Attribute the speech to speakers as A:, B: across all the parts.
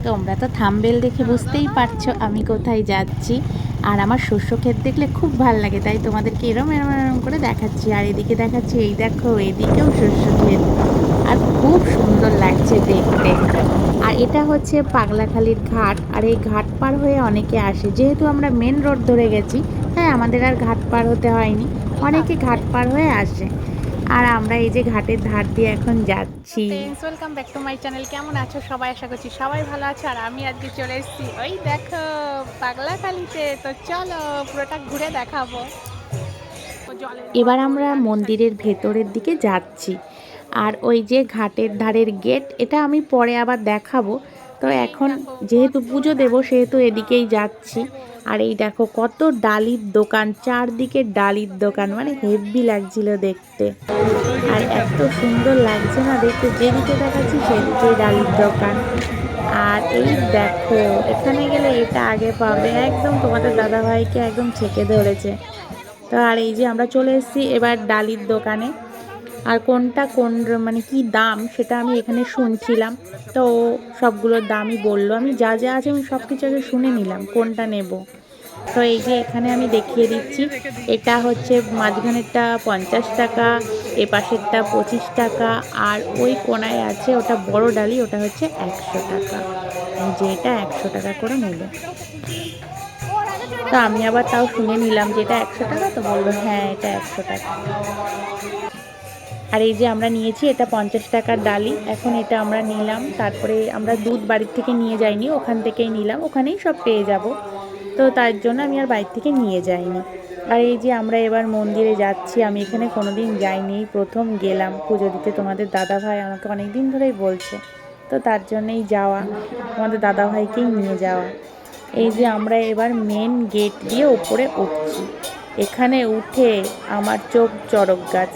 A: তোমরা তো থাম্বনেল দেখে বুঝতেই পারছো আমি কোথায় যাচ্ছি। আর আমার শস্য ক্ষেত দেখলে খুব ভাল লাগে, তাই তোমাদেরকে এরম এরম এরম করে দেখাচ্ছি। আর এদিকে দেখাচ্ছি, এই দেখো এদিকেও শস্য ক্ষেত, আর খুব সুন্দর লাগছে দেখতে। আর এটা হচ্ছে পাগলাখালির ঘাট, আর এই ঘাট পার হয়ে অনেকে আসে, যেহেতু আমরা মেন রোড ধরে গেছি। হ্যাঁ, আমাদের আর ঘাট পার হতে হয়নি, অনেকে ঘাট পার হয়ে আসে। আর আমরা এই যে ঘাটের ধার দিয়ে এখন যাচ্ছি। Welcome back to my channel. কেমন আছো সবাই? আশা করছি সবাই ভালো আছে। আর আমি আজকে চলে এসেছি ওই দেখো পাগলাখালিতে। তো চলো পুরোটা ঘুরে দেখাবো। এবার আমরা মন্দিরের ভেতরের দিকে যাচ্ছি। আর ওই যে ঘাটের ধারের গেট, এটা আমি পরে আবার দেখাবো। তো এখন যেহেতু পুজো দেবো সেহেতু এদিকেই যাচ্ছি। আর এই দেখো কত ডালির দোকান, চারদিকে ডালির দোকান, মানে হেভি লাগছিল দেখতে। আর এত সুন্দর লাগছে না দেখতে, যেদিকে দেখাচ্ছি সেদিকেই ডালির দোকান। আর এই দেখো এখানে গেলে এটা আগে পাবে, একদম তোমাদের দাদাভাইকে একদম ছেঁকে ধরেছে। তো আর এই যে আমরা চলে এসেছি এবার ডালির দোকানে। আর কোনটা কোন মানে কি দাম সেটা আমি এখানে শুনছিলাম। তো সবগুলোর দামই বললো, আমি যা যা আছে আমি সব কিছু আগে শুনে নিলাম কোনটা নেব। তো এই যে এখানে আমি দেখিয়ে দিচ্ছি, এটা হচ্ছে মাঝখানেরটা 50 টাকা, এ পাশেরটা 25 টাকা, আর ওই কোনায় আছে ওটা বড় ডালি, ওটা হচ্ছে 100 টাকা। এই যে এটা 100 টাকা করে নেবে। তো আমি আবার তাও শুনে নিলাম যে এটা 100 টাকা, তো বললো হ্যাঁ এটা 100 টাকা। আর এই যে আমরা নিয়েছি এটা 50 টাকার ডালি, এখন এটা আমরা নিলাম। তারপরে আমরা দুধ বাড়ির থেকে নিয়ে যাইনি, ওখান থেকেই নিলাম, ওখানেই সব পেয়ে যাব। তো তার জন্য আমি আর বাড়ির থেকে নিয়ে যাইনি। আর এই যে আমরা এবার মন্দিরে যাচ্ছি, আমি এখানে কোনো দিন যাইনি, প্রথম গেলাম পুজো দিতে। তোমাদের দাদাভাই আমাকে অনেক দিন ধরেই বলছে, তো তার জন্যই যাওয়া, তোমাদের দাদাভাইকেই নিয়ে যাওয়া। এই যে আমরা এবার মেন গেট দিয়ে ওপরে উঠছি। এখানে উঠে আমার চোখ চড়ক গাছ,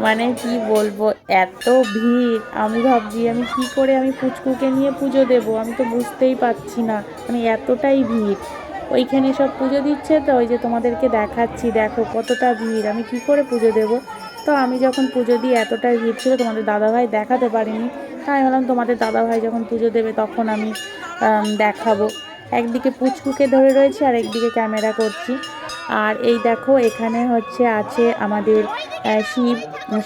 A: মানে কি বলবো, এত ভিড়। আমি ভাবছি আমি কি করে আমি পুচকুকে নিয়ে পুজো দেব, আমি তো বুঝতেই পারছি না, মানে এতটাই ভিড়। ওইখানে সব পুজো দিচ্ছে, তো ওই যে তোমাদেরকে দেখাচ্ছি, দেখো কতটা ভিড়, আমি কি করে পুজো দেব। তো আমি যখন পুজো দিই এতটাই ভিড় ছিল, তোমাদের দাদাভাই দেখাতে পারিনি। তাই ভাবলাম তোমাদের দাদাভাই যখন পুজো দেবে তখন আমি দেখাবো। একদিকে পুচকুকে ধরে রয়েছে আর একদিকে ক্যামেরা করছি। আর এই দেখো এখানে হচ্ছে আছে আমাদের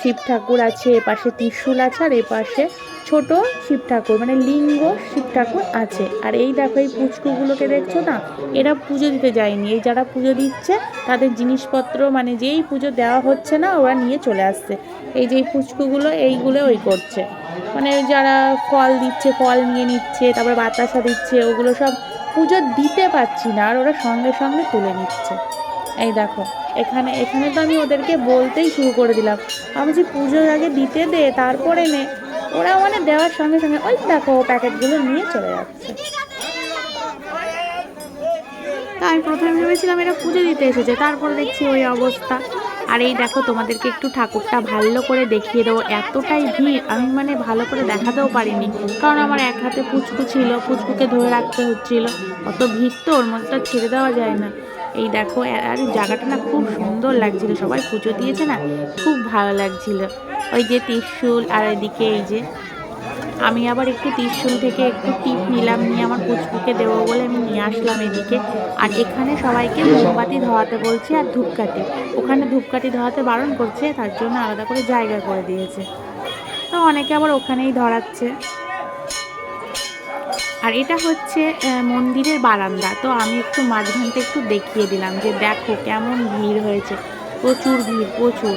A: শিব ঠাকুর আছে, এপাশে ত্রিশূল আছে, আর এপাশে ছোট শিব ঠাকুর, মানে লিঙ্গ শিব ঠাকুর আছে। আর এই দেখো এই পুচকুগুলোকে দেখছো না, এরা পুজো দিতে যায়নি, এই যারা পুজো দিচ্ছে তাদের জিনিসপত্র, মানে যেই পুজো দেওয়া হচ্ছে না ওরা নিয়ে চলে আসছে। এই যে এই পুচকুগুলো এইগুলো ওই করছে, মানে যারা ফল দিচ্ছে ফল নিয়ে নিচ্ছে, তারপরে বাতাসা দিচ্ছে, ওগুলো সব পুজো দিতে পারছি না, আর ওরা সঙ্গে সঙ্গে তুলে নিচ্ছে। এই দেখো এখানে এখানে তো আমি ওদেরকে বলতেই শুরু করে দিলাম, আমি যে পুজোর আগে দিতে দে তারপরে নে। ওরা মানে দেওয়ার সঙ্গে সঙ্গে ওই দেখো প্যাকেটগুলো নিয়ে চলে যাচ্ছে। তা আমি প্রথমে ভেবেছিলাম এরা পুজো দিতে এসেছে, তারপরে দেখছি ওই অবস্থা। আর এই দেখো তোমাদেরকে একটু ঠাকুরটা ভালো করে দেখিয়ে দেবো, এতটাই ভিড় আমি মানে ভালো করে দেখাতেও পারিনি, কারণ আমার এক হাতে পুচকু ছিল, পুচকুকে ধরে রাখতে হচ্ছিল। অত ভিড় তো ওর মধ্যে ছেড়ে দেওয়া যায় না। এই দেখো, আর জায়গাটা না খুব সুন্দর লাগছিল, সবাই পুজো দিয়েছে না, খুব ভালো লাগছিল। ওই যে ত্রিশূল, আর এদিকে এই যে আমি আবার একটু ত্রিশূল থেকে একটু টিপ নিলাম, নিয়ে আমার পুচকুকে দেবো বলে আমি নিয়ে আসলাম এদিকে। আর এখানে সবাইকে মোমবাতি ধরাতে বলছে আর ধূপকাঠি, ওখানে ধূপকাঠি ধরাতে বারণ করছে, তার জন্য আলাদা করে জায়গা করে দিয়েছে। তো অনেকে আবার ওখানেই ধরাচ্ছে। আর এটা হচ্ছে মন্দিরের বারান্দা, তো আমি একটু মাঝখানটা একটু দেখিয়ে দিলাম যে দেখো কেমন ভিড় হয়েছে, প্রচুর ভিড় প্রচুর।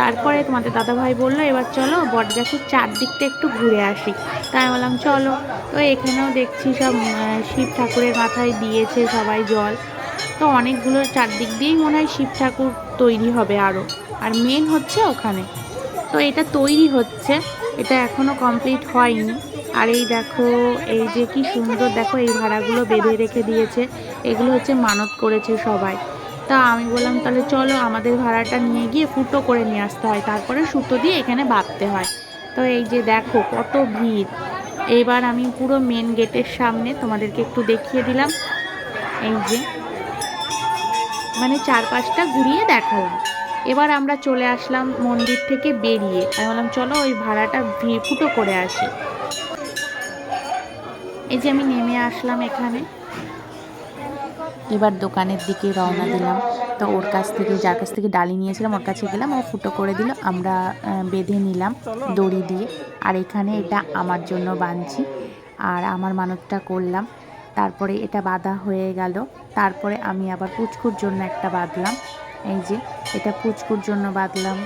A: তারপরে তোমাদের দাদাভাই বললো এবার চলো বটগাছের চারদিকটা একটু ঘুরে আসি, তাই বললাম চলো। তো এখানেও দেখছি সব শিব ঠাকুরের মাথায় দিয়েছে সবাই জল। তো অনেকগুলো চারদিক দিয়েই মনে হয় শিব ঠাকুর তৈরি হবে আরও, আর মেন হচ্ছে ওখানে। তো এটা তৈরি হচ্ছে, এটা এখনও কমপ্লিট হয়নি। আর এই দেখো এই যে কি সুন্দর, দেখো এই ভাড়াগুলো বেঁধে রেখে দিয়েছে, এগুলো হচ্ছে মানত করেছে সবাই। তা আমি বললাম তাহলে চলো আমাদের ভাড়াটা নিয়ে গিয়ে ফুটো করে নিয়ে আসতে হয়, তারপরে সুতো দিয়ে এখানে বাঁধতে হয়। তো এই যে দেখো কত ভিড়। এইবার আমি পুরো মেন গেটের সামনে তোমাদেরকে একটু দেখিয়ে দিলাম, এই যে মানে চারপাশটা ঘুরিয়ে দেখালাম। এবার আমরা চলে আসলাম মন্দির থেকে বেরিয়ে, আমি বললাম চলো ওই ভাড়াটা ফুটো করে আসি। এই যে আমি নেমে আসলাম এখানে, এবার দোকানের দিকে রওনা দিলাম। তো ওর কাছ থেকে, যার কাছ থেকে ডালি নিয়েছিলাম ওর কাছে গেলাম, ও ফুটো করে দিল, আমরা বেঁধে নিলাম দড়ি দিয়ে। আর এখানে এটা আমার জন্য বাঁধছি আর আমার মানতটা করলাম। তারপরে এটা বাঁধা হয়ে গেল। তারপরে আমি আবার পুচকুর জন্য একটা বাঁধলাম। এই যে এটা পুচকুর জন্য বাঁধলাম।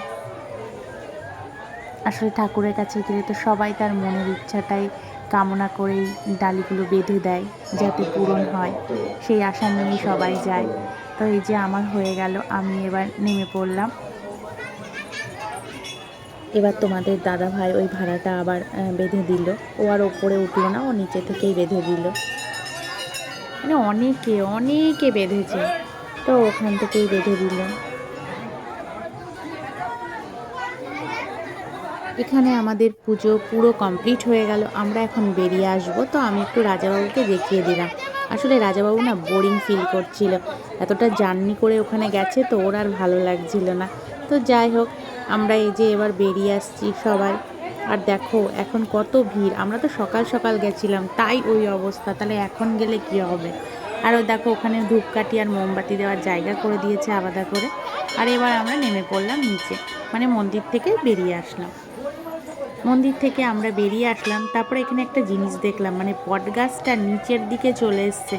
A: আসলে ঠাকুরের কাছে গেলে তো সবাই তার মনের ইচ্ছাটাই কামনা করেই ডালিগুলো বেঁধে দেয় যাতে পূরণ হয়, সেই আশা নিয়েই সবাই যায়। তো এই যে আমার হয়ে গেল, আমি এবার নেমে পড়লাম। এবার তোমাদের দাদা ভাই ওই ভাড়াটা আবার বেঁধে দিল। ও আর ওপরে উঠলো না, ও নিচে থেকেই বেঁধে দিল। মানে অনেকে অনেকে বেঁধেছে, তো ওখান থেকেই বেঁধে দিল। এখানে আমাদের পুজো পুরো কমপ্লিট হয়ে গেল। আমরা এখন বেরিয়ে আসব। তো আমি একটু রাজাবাবুকে দেখিয়ে দিলাম। আসলে রাজাবাবু না বোরিং ফিল করছিল, এতটা জার্নি করে ওখানে গেছে তো ওর আর ভালো লাগছিল না। তো যাই হোক, আমরা এই যে এবার বেরিয়ে আসছি সবাই। আর দেখো এখন কত ভিড়, আমরা তো সকাল সকাল গেছিলাম তাই ওই অবস্থা, তাহলে এখন গেলে কি হবে। আর ওই দেখো ওখানে ধূপকাঠি আর মোমবাতি দেওয়ার জায়গা করে দিয়েছে আলাদা করে। আর এবার আমরা নেমে পড়লাম নিচে, মানে মন্দির থেকে বেরিয়ে আসলাম। মন্দির থেকে আমরা বেরিয়ে আসলাম, তারপরে এখানে একটা জিনিস দেখলাম, মানে বট গাছটা নিচের দিকে চলে এসছে,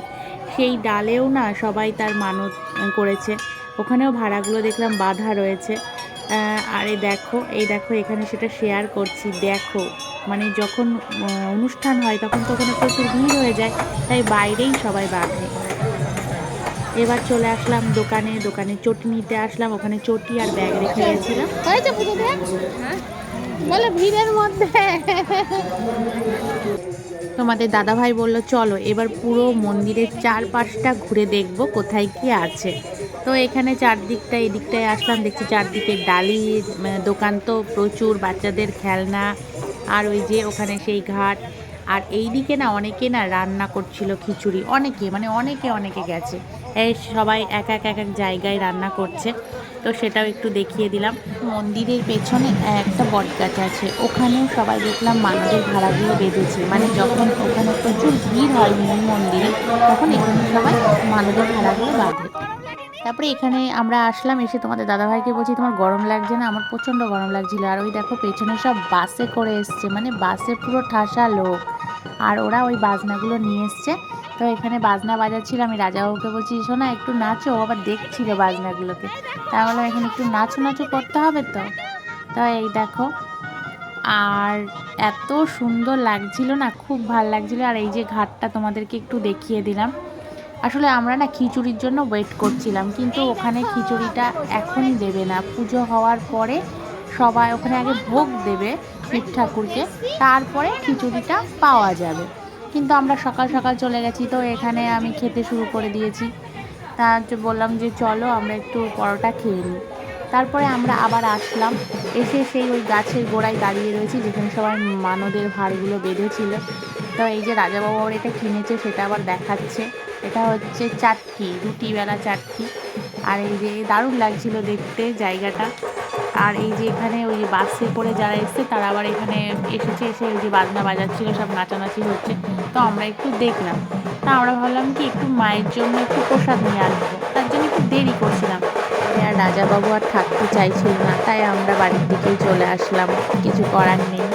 A: সেই ডালেও না সবাই তার মানত করেছে। ওখানেও ভাড়াগুলো দেখলাম বাঁধা রয়েছে। আর এই দেখো এখানে সেটা শেয়ার করছি। দেখো মানে যখন অনুষ্ঠান হয় তখন তো ওখানে প্রচুর ভিড় হয়ে যায়, তাই বাইরেই সবাই বাঁধে। এবার চলে আসলাম দোকানে, দোকানে চটি নিতে আসলাম, ওখানে চটি আর ব্যাগ রেখে গেছিলাম। বলে ভিড়ের মধ্যে তোমাদের দাদাভাই বলল চলো এবার পুরো মন্দিরের চারপাশটা ঘুরে দেখব কোথায় কি আছে। তো এখানে চারদিকটা, এদিকটায় আসলাম, দেখছি চারদিকে ডালি দোকান, তো প্রচুর বাচ্চাদের খেলনা। আর ওই যে ওখানে সেই ঘাট, আর এই দিকে না অনেকে না রান্না করছিল খিচুড়ি, অনেকে মানে অনেকে গেছে, এই সবাই এক এক জায়গায় রান্না করছে। তো সেটাও একটু দেখিয়ে দিলাম। মন্দিরের পেছনে একটা বটগাছ আছে, ওখানেও সবাই দেখলাম মানবের ভাড়াগুলো বেঁধেছে, মানে যখন ওখানে প্রচুর ভিড় হয় মূল মন্দিরে তখন এখানে সবাই মানবের ভাড়াগুলো বাঁধে। তারপরে এখানে আমরা আসলাম, এসে তোমাদের দাদাভাইকে বলছি তোমার গরম লাগছে না? আমার প্রচণ্ড গরম লাগছিল। আর ওই দেখো পেছনে সব বাসে করে এসছে, মানে বাসে পুরো ঠাসা লোক, আর ওরা ওই বাজনাগুলো নিয়ে এসছে। তো এখানে বাজনা বাজাচ্ছিল, আমি রাজাবাবুকে বলছি শোনা একটু নাচো, ও আবার দেখছিল বাজনাগুলোকে, তাই বললাম এখানে একটু নাচো করতে হবে। তো তো এই দেখো, আর এত সুন্দর লাগছিল না, খুব ভালো লাগছিল। আর এই যে ঘাটটা তোমাদেরকে একটু দেখিয়ে দিলাম। আসলে আমরা না খিচুড়ির জন্য ওয়েট করছিলাম, কিন্তু ওখানে খিচুড়িটা এখনই দেবে না, পুজো হওয়ার পরে সবাই ওখানে আগে ভোগ দেবে শিব ঠাকুরকে, তারপরে খিচুড়িটা পাওয়া যাবে। কিন্তু আমরা সকাল সকাল চলে গেছি, তো এখানে আমি খেতে শুরু করে দিয়েছি। তা বললাম যে চলো আমরা একটু পরোটা খেয়ে নিই। তারপরে আমরা আবার আসলাম, এসে সেই ওই গাছের গোড়ায় দাঁড়িয়ে রয়েছি যেখানে সবাই মানদের ভাড়গুলো বেঁধেছিল। তো এই যে রাজাবাবু আবার এটা কিনেছে, সেটা আবার দেখাচ্ছে। এটা হচ্ছে চাটকি, রুটিবেলা চাটকি। আর এই যে দারুণ লাগছিল দেখতে জায়গাটা। আর এই যে এখানে ওই যে বাসে করে যারা এসছে তারা আবার এখানে এসেছে, এসে ওই যে বাজনা বাজাচ্ছিল, সব নাচানাচি হচ্ছে। তো আমরা একটু দেখলাম, তা আমরা ভাবলাম কি একটু মায়ের জন্য একটু প্রসাদ নিয়ে আসবো, তার জন্য একটু দেরি করছিলাম। আর রাজাবাবু আর থাকতে চাইছিল না, তাই আমরা বাড়ির দিকেই চলে আসলাম, কিছু করার নেই।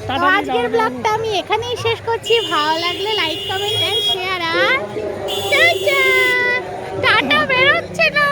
A: তো আজকের ব্লগটা আমি এখানেই শেষ করছি। ভালো লাগলে লাইক কমেন্ট এন্ড শেয়ার, আর টাটা বেরোচ্ছে না।